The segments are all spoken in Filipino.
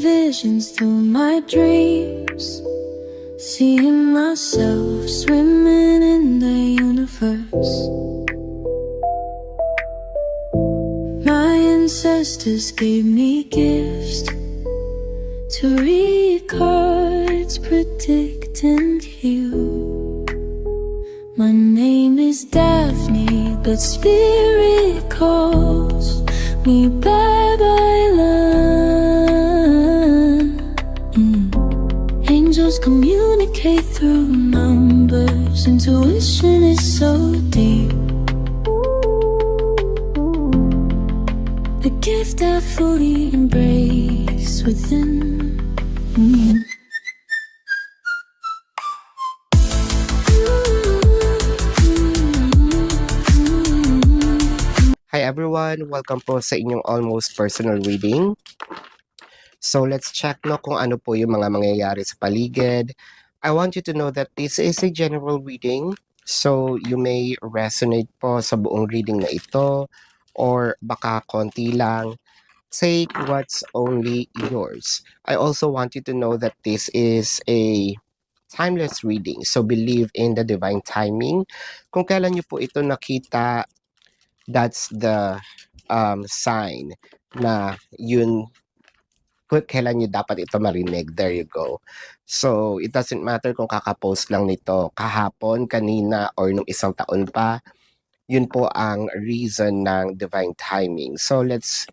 visions through my dreams, seeing myself swimming in the universe. My ancestors gave me gifts to read cards, predict and heal. My name is Daphne, but spirit calls me Babylon. Angels communicate through numbers. Intuition is so deep. The gift I fully embrace within. Hi everyone! Welcome po sa inyong almost personal reading. So let's check kung ano po yung mga mangyayari sa paligid. I want you to know that this is a general reading. So you may resonate po sa buong reading na ito or baka konti lang. Take what's only yours. I also want you to know that this is a timeless reading. So believe in the divine timing. Kung kailan nyo po ito nakita, that's the sign na yun kailan nyo dapat ito marinig. There you go. So, it doesn't matter kung kakapost lang nito kahapon, kanina, or nung isang taon pa. Yun po ang reason ng divine timing. So, let's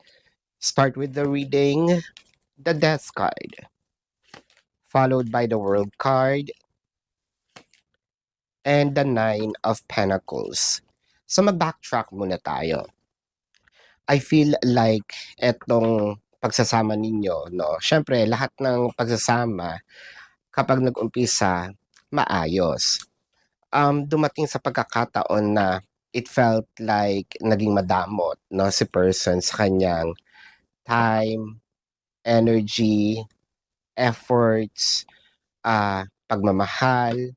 start with the reading. The Death card. Followed by the World card. And the Nine of Pentacles. So, mag-backtrack muna tayo. I feel like etong pagsasama ninyo, no? Syempre, lahat ng pagsasama, kapag nag-umpisa, maayos. Dumating sa pagkakataon na it felt like naging madamot, no? Si person sa kanyang time, energy, efforts, pagmamahal,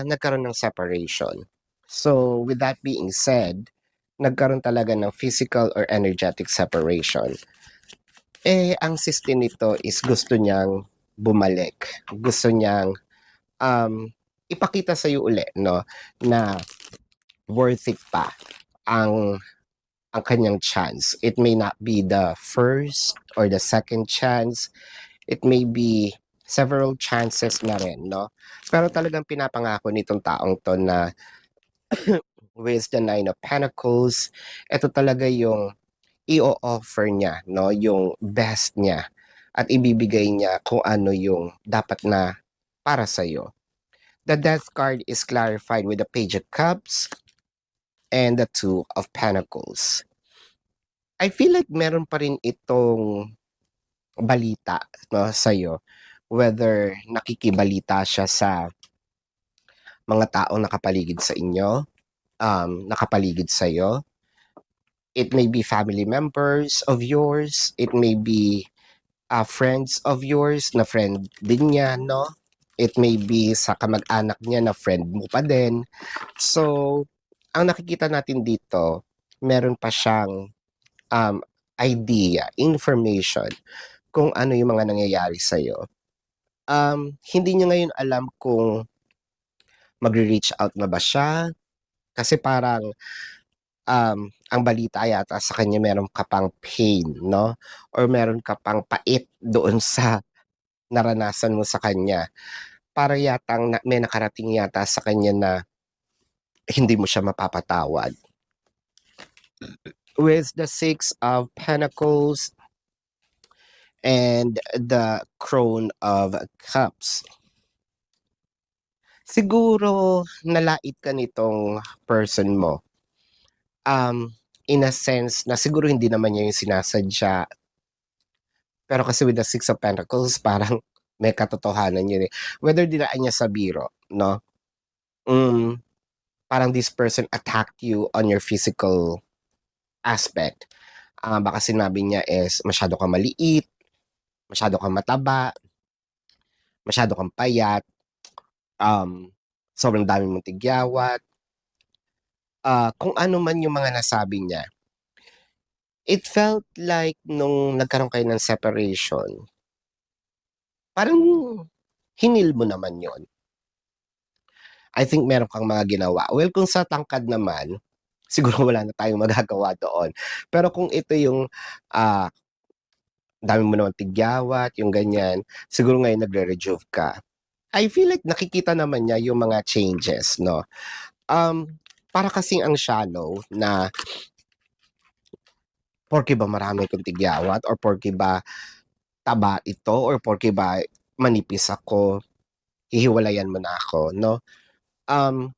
nagkaroon ng separation. So, with that being said, nagkaroon talaga ng physical or energetic separation. Ang system nito is gusto niyang bumalik. Gusto niyang ipakita sa iyo uli, no, na worth it pa ang kanyang chance. It may not be the first or the second chance. It may be several chances na rin, no? Pero talagang pinapangako nitong taong to na with the Nine of Pentacles, ito talaga yung i-offer niya, no, yung best niya at ibibigay niya kung ano yung dapat na para sa iyo. The Death card is clarified with the Page of Cups and the Two of Pentacles. I feel like meron pa rin itong balita, no, sa iyo, whether nakikibalita siya sa mga taong nakapaligid sa inyo, nakapaligid sa iyo. It may be family members of yours. It may be friends of yours na friend din niya, no? It may be sa kamag-anak niya na friend mo pa din. So, ang nakikita natin dito, meron pa siyang idea, information kung ano yung mga nangyayari sa'yo. Hindi niya ngayon alam kung magre-reach out na ba siya. Kasi parang ang balita yata sa kanya meron ka pang pain, no? Or meron ka pang pait doon sa naranasan mo sa kanya. Para yatang may nakarating yata sa kanya na hindi mo siya mapapatawad. With the Six of Pentacles and the Crown of Cups. Siguro nalait ka nitong person mo. In a sense na siguro hindi naman niya yung sinasadya. Pero kasi with the Six of Pentacles, parang may katotohanan yun eh. Whether dinaan niya sa biro, no? Parang this person attacked you on your physical aspect. Baka sinabi niya is masyado kang maliit, masyado kang mataba, masyado kang payat, sobrang dami mong tigyawat, kung ano man yung mga nasabi niya. It felt like nung nagkaroon kayo ng separation, parang hinil mo naman yon. I think meron kang mga ginawa. Well, kung sa tangkad naman, siguro wala na tayong magagawa doon. Pero kung ito yung dami mo naman tigyawat, yung ganyan, siguro ngayon nagre-rejuve ka. I feel like nakikita naman niya yung mga changes, no? Para kasing ang shallow na porke ba marami kong tigyawat or porke ba taba ito or porke ba manipis ako, hihiwalayan mo na ako, no? Um,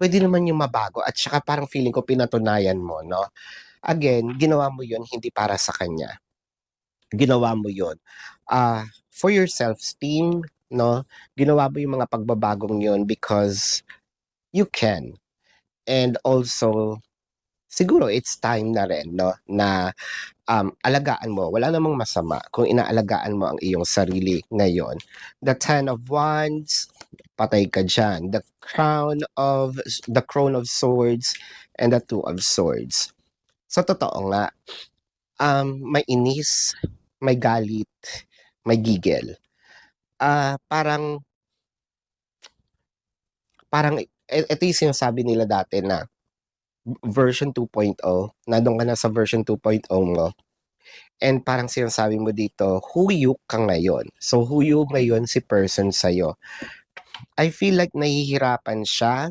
Pwede naman yung mabago at saka parang feeling ko pinatunayan mo, no? Again, ginawa mo yun hindi para sa kanya. Ginawa mo yun for your self-esteem, no? Ginawa mo yung mga pagbabagong yun because you can. And also, siguro it's time na rin, no? Na alagaan mo. Wala namang masama kung inaalagaan mo ang iyong sarili ngayon. The Ten of Wands, patay ka dyan. The Crown of Swords and the Two of Swords. So, totoo nga, may inis, may galit, may gigil. Parang ito yung sinasabi nila dati na version 2.0, nandun ka na sa version 2.0 mo, and parang sinasabi mo dito, huyok ka ngayon. So, huyok ngayon si person sa'yo. I feel like nahihirapan siya.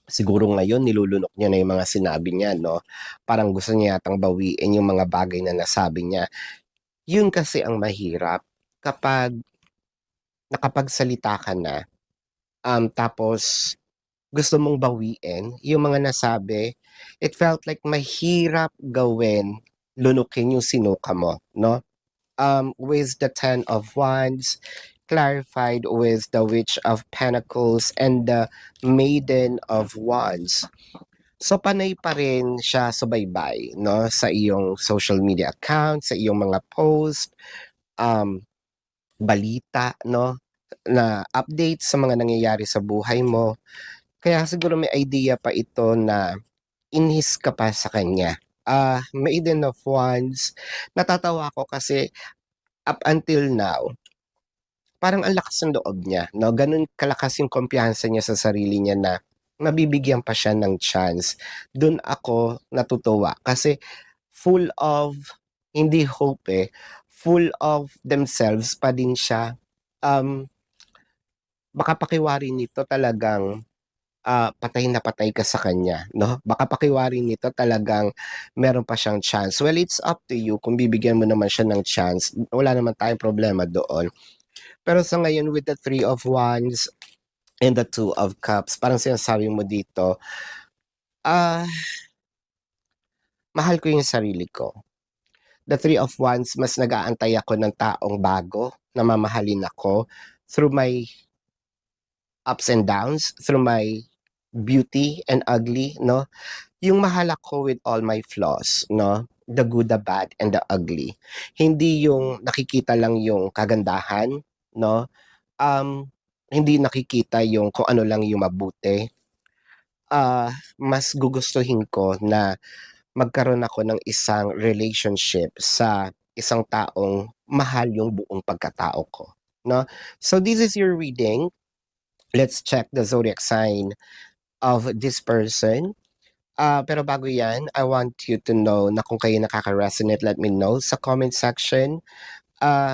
Siguro ngayon, nilulunok niya na yung mga sinabi niya, no? Parang gusto niya yatang bawiin yung mga bagay na nasabi niya. Yun kasi ang mahirap kapag nakapagsalita ka na, tapos gusto mong bawiin yung mga nasabi, it felt like mahirap gawin, lunukin yung sinuka mo, no? With the Ten of Wands, clarified with the Witch of Pentacles and the Maiden of Wands. So panay pa rin siya subaybay, no? Sa iyong social media account, sa iyong mga post, balita, no? Na updates sa mga nangyayari sa buhay mo. Kaya siguro may idea pa ito na inis ka pa sa kanya. Maiden of Wands, natatawa ko kasi up until now, parang ang lakas ng loob niya, no? Ganun kalakas yung kumpiyansa niya sa sarili niya na mabibigyan pa siya ng chance. Doon ako natutuwa kasi full of, hindi hope full of themselves pa din siya. Baka pakiwari nito talagang patay na patay ka sa kanya, no? Baka pakiwari nito talagang meron pa siyang chance. Well, it's up to you kung bibigyan mo naman siya ng chance. Wala naman tayong problema doon. Pero sa ngayon, with the Three of Wands and the Two of Cups, parang sinasabi mo dito, mahal ko yung sarili ko. The Three of Wands, mas nag-aantay ako ng taong bago na mamahalin ako through my ups and downs, through my beauty and ugly, no? Yung mahal ako with all my flaws, no? The good, the bad, and the ugly. Hindi yung nakikita lang yung kagandahan, no? Hindi nakikita yung kung ano lang yung mabuti. Mas gugustuhin ko na magkaroon ako ng isang relationship sa isang taong mahal yung buong pagkatao ko, no? So this is your reading. Let's check the zodiac sign of this person. Pero bago yan, I want you to know na kung kayo nakaka-resonate, let me know sa comment section.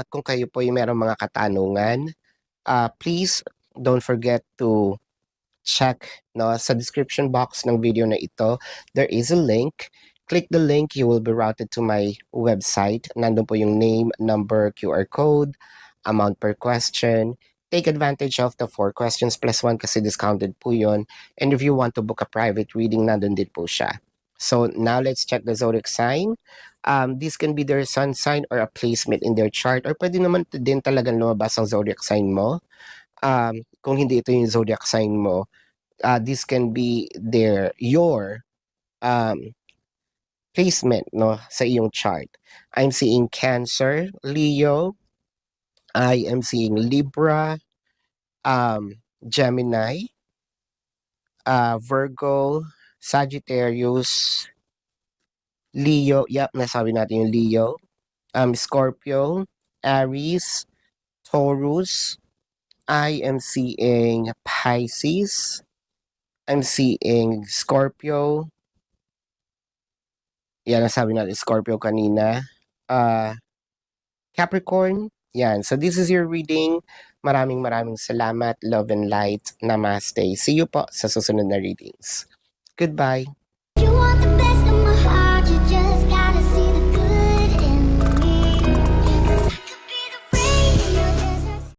Kung kayo po yung merong mga katanungan, please don't forget to check, no, sa description box ng video na ito. There is a link. Click the link, you will be routed to my website. Nandun po yung name, number, QR code, amount per question. Take advantage of the 4 questions plus 1 kasi discounted po yun. And if you want to book a private reading, nandun din po siya. So now let's check the zodiac sign. This can be their sun sign or a placement in their chart, or pwede naman din talagang lumabas ang zodiac sign mo. Kung hindi ito yung zodiac sign mo, this can be your placement, no, sa iyong chart. I'm seeing Cancer, Leo, I am seeing Libra, Gemini, Virgo, Sagittarius, Leo, nasabi natin yung Leo, Scorpio, Aries, Taurus. I am seeing Pisces. I'm seeing Scorpio. Yan ang sabi natin, Scorpio kanina. Capricorn. Yan. So this is your reading. Maraming salamat. Love and light. Namaste. See you po sa susunod na readings. Goodbye.